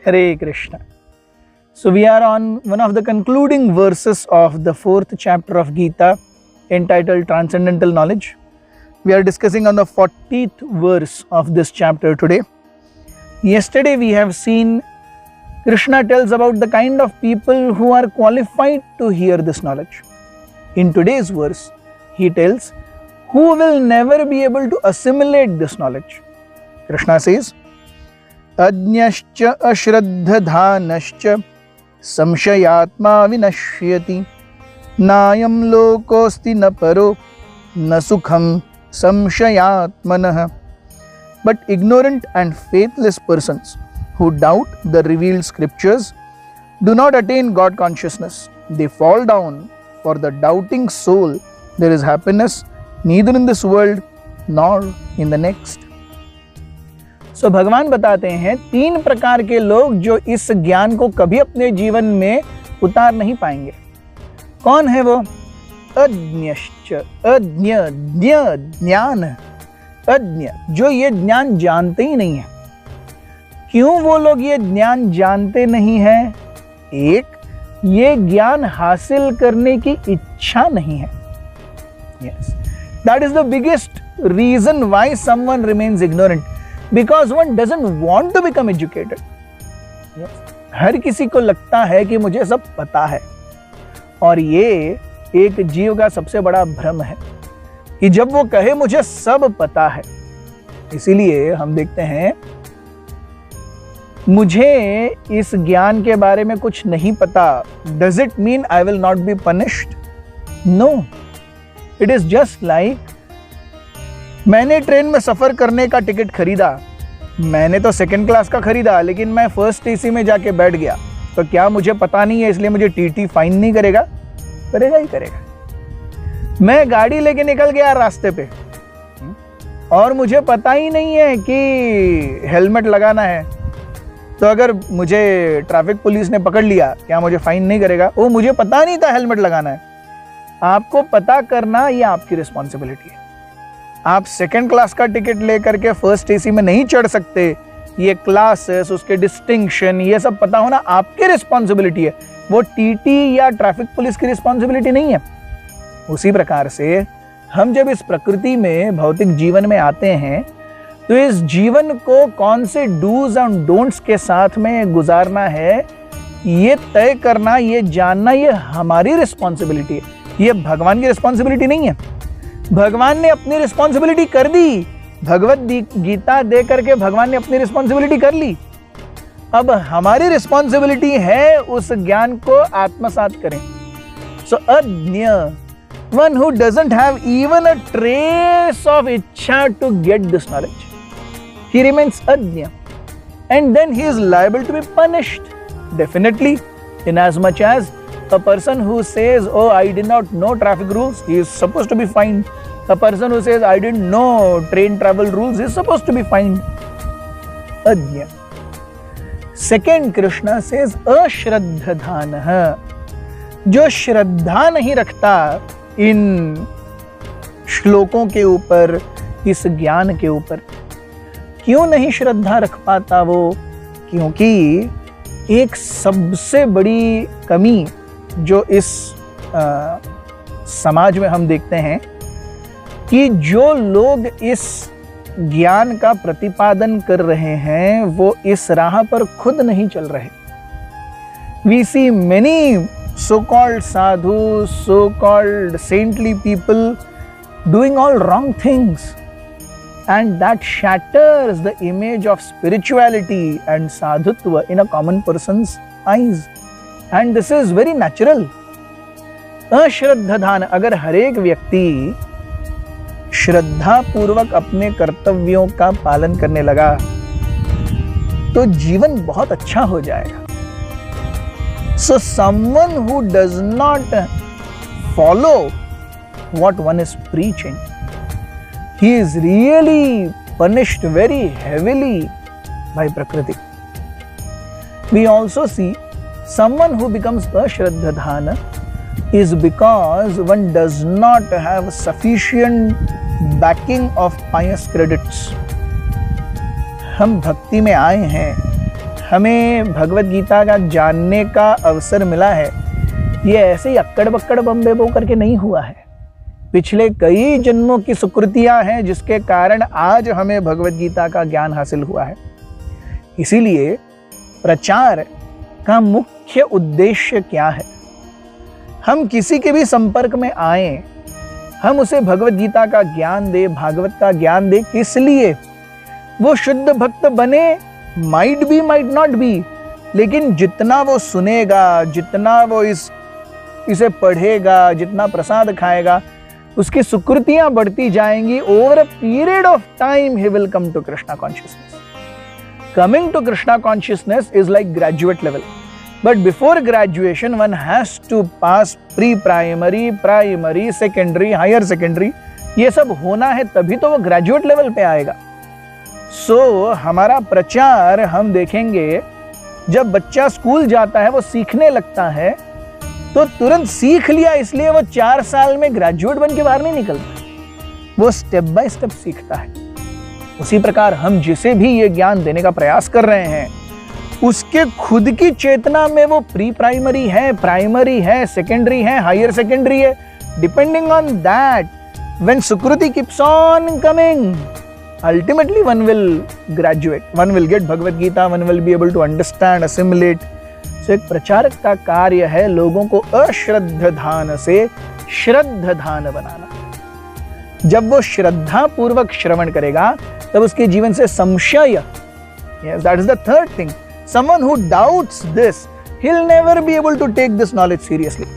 Hare Krishna. So we are on one of the concluding verses of the fourth chapter of Gita entitled Transcendental Knowledge. We are discussing on the 40th verse of this chapter today. Yesterday we have seen Krishna tells about the kind of people who are qualified to hear this knowledge. In today's verse, he tells who will never be able to assimilate this knowledge. Krishna says, Ajñascha ashraddhadhanascha samshayatma vinashyati nayam lokosti na paro na sukham samshayatmanah. But ignorant and faithless persons who doubt the revealed scriptures do not attain God consciousness. They fall down. For the doubting soul, there is happiness neither in this world nor in the next. So भगवान बताते हैं तीन प्रकार के लोग जो इस ज्ञान को कभी अपने जीवन में उतार नहीं पाएंगे. कौन है वो? अज्ञश्च, अज्ञ, ज्ञ, ज्ञान, अज्ञ, जो ये ज्ञान जानते ही नहीं है. क्यों वो लोग ये ज्ञान जानते नहीं है? एक, ये ज्ञान हासिल करने की इच्छा नहीं है. Yes, that is the biggest reason why someone remains ignorant. Because one doesn't want to become educated. Yes. हर किसी को लगता है कि मुझे सब पता है, और ये एक जीव का सबसे बड़ा भ्रम है कि जब वो कहे मुझे सब पता है. इसीलिए हम देखते हैं मुझे इस ज्ञान के बारे में कुछ नहीं पता. Does it mean I will not be punished? No. It is just like मैंने ट्रेन में सफर करने का टिकट खरीदा. मैंने तो सेकंड क्लास का खरीदा, लेकिन मैं फर्स्ट एसी में जाके बैठ गया. तो क्या मुझे पता नहीं है इसलिए मुझे टीटी फाइन नहीं करेगा? करेगा ही करेगा. मैं गाड़ी लेके निकल गया रास्ते पे और मुझे पता ही नहीं है कि हेलमेट लगाना है, तो अगर मुझे ट्रैफिक पुलिस ने पकड़ लिया, क्या मुझे फाइन नहीं करेगा? वो मुझे पता नहीं था हेलमेट लगाना है. आपको पता करना ये आपकी रिस्पॉन्सिबिलिटी है. आप सेकंड क्लास का टिकट लेकर के फर्स्ट एसी में नहीं चढ़ सकते. ये क्लासेस, उसके डिस्टिंक्शन, ये सब पता होना आपकी रिस्पॉन्सिबिलिटी है. वो टीटी या ट्रैफिक पुलिस की रिस्पॉन्सिबिलिटी नहीं है. उसी प्रकार से हम जब इस प्रकृति में भौतिक जीवन में आते हैं तो इस जीवन को कौन से डूज एंड डोंट्स के साथ में गुजारना है, ये तय करना, ये जानना, ये हमारी रिस्पॉन्सिबिलिटी है. ये भगवान की रिस्पॉन्सिबिलिटी नहीं है. भगवान ने अपनी रिस्पॉन्सिबिलिटी कर दी. भगवत गीता दे करके भगवान ने अपनी रिस्पॉन्सिबिलिटी कर ली. अब हमारी रिस्पॉन्सिबिलिटी है उस ज्ञान को आत्मसात करें. सो अज्ञ, one who doesn't have even a trace of ichha to get this knowledge, he remains ajna, and then he is liable to be punished. Definitely, in as much as a person who says, oh, I did not know traffic rules, he is supposed to be fined. A person who says, I didn't know train travel rules, is supposed to be fined. Ajna. Second, Krishna says, ashraddhadhanah, जो श्रद्धा नहीं रखता इन श्लोकों के ऊपर, इस ज्ञान के ऊपर. क्यों नहीं श्रद्धा रख पाता वो? क्योंकि एक सबसे बड़ी कमी जो इस समाज में हम देखते हैं कि जो लोग इस ज्ञान का प्रतिपादन कर रहे हैं वो इस राह पर खुद नहीं चल रहे. We see many so-called sadhus, so-called saintly people doing all wrong things, and that shatters the image of spirituality and sadhutva in a common person's eyes. And this is very natural. अश्रद्धधान, अगर हर एक व्यक्ति श्रद्धा पूर्वक अपने कर्तव्यों का पालन करने लगा तो जीवन बहुत अच्छा हो जाएगा. So someone who does not follow what one is preaching, he is really punished very heavily by Prakriti. We also see someone who becomes ashraddhadhana is because one does not have sufficient backing of pious credits. हम भक्ति में आए हैं, हमें भगवत गीता का जानने का अवसर मिला है, ये ऐसे ही अक्कड़ बक्कड़ बम्बे बो करके नहीं हुआ है। पिछले कई जन्मों की सुकृतियां हैं जिसके कारण आज हमें भगवत गीता का ज्ञान हासिल हुआ है। इसीलिए प्रचार का मुख्य उद्देश्य क्या है? हम किसी के भी संपर्क में आए, हम उसे भगवत गीता का ज्ञान दे, भागवत का ज्ञान दे। किस लिए? वो शुद्ध भक्त बने, might be might not be, लेकिन जितना वो सुनेगा, जितना वो इसे पढ़ेगा, जितना प्रसाद खाएगा, उसकी सुकृतियां बढ़ती जाएंगी। Over a period of time he will come to Krishna consciousness. Coming to Krishna consciousness is like graduate level, but before graduation one has to pass pre primary, primary, secondary, higher secondary. ये सब होना है तभी तो वो ग्रेजुएट लेवल पे आएगा। सो हमारा प्रचार हम देखेंगे, जब बच्चा स्कूल जाता है, वो सीखने लगता है, तो तुरंत सीख लिया इसलिए वो 4 साल में ग्रेजुएट बन के बाहर नहीं निकलता, वो स्टेप बाय स्टेप सीखता है। उसी प्रकार हम जिसे भी ये ज्ञान देने का प्रयास कर रहे हैं, उसके खुद की चेतना में वो प्री प्राइमरी है, प्राइमरी है, सेकेंडरी है, हायर सेकेंडरी है। Depending on that, when Sukriti keeps on coming, ultimately one will graduate, one will get Bhagavad Gita, one will be able to understand, assimilate. So एक प्रचारक का कार्य है लोगों को अश्रद्धान से श्रद्धान बनाना। जब वो श्रद्धा पूर्वक श्रवण करेगा, तब उसके जीवन से संशय, yes, that is the third thing. Someone who doubts this, he'll never be able to take this knowledge seriously.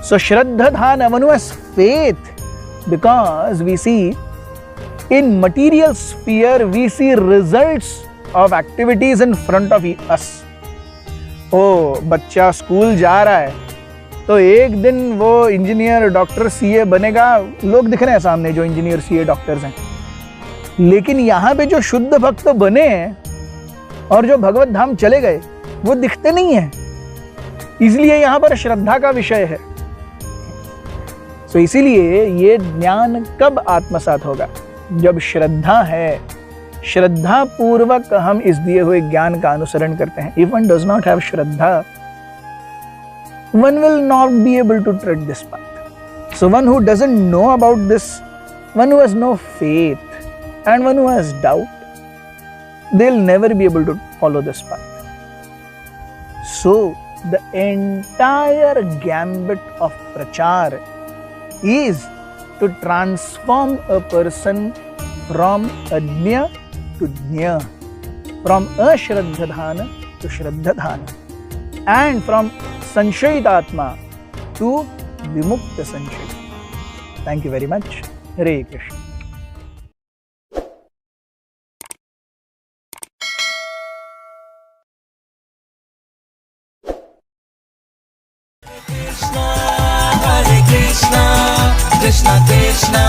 So श्रद्धान, one who has faith, because we see in material sphere we see results of activities in front of us. ओ बच्चा school जा रहा है तो एक दिन वो engineer, doctor, CA बनेगा। लोग दिख रहे हैं सामने जो इंजीनियर, सीए, डॉक्टर्स हैं, लेकिन यहाँ पे जो शुद्ध भक्त बने हैं और जो भगवत धाम चले गए, वो दिखते नहीं है। इसलिए यहाँ पर श्रद्धा का विषय है। तो इसीलिए ये ज्ञान कब आत्मसात होगा? जब श्रद्धा है, श्रद्धा पूर्वक हम इस दिए हुए ज्ञान का अनुसरण करते हैं। If one does not have Shraddha, one will not be able to tread this path. So one who doesn't know about this, one who has no faith, and one who has doubt, they'll never be able to follow this path. So the entire gambit of prachar is to transform a person from ajna to jna, from ashraddhadhana to shraddhadhana, and from sanshayitma to vimukta sanshayit. Thank you very much. Hare Krishna. Krishna, Krishna Krishna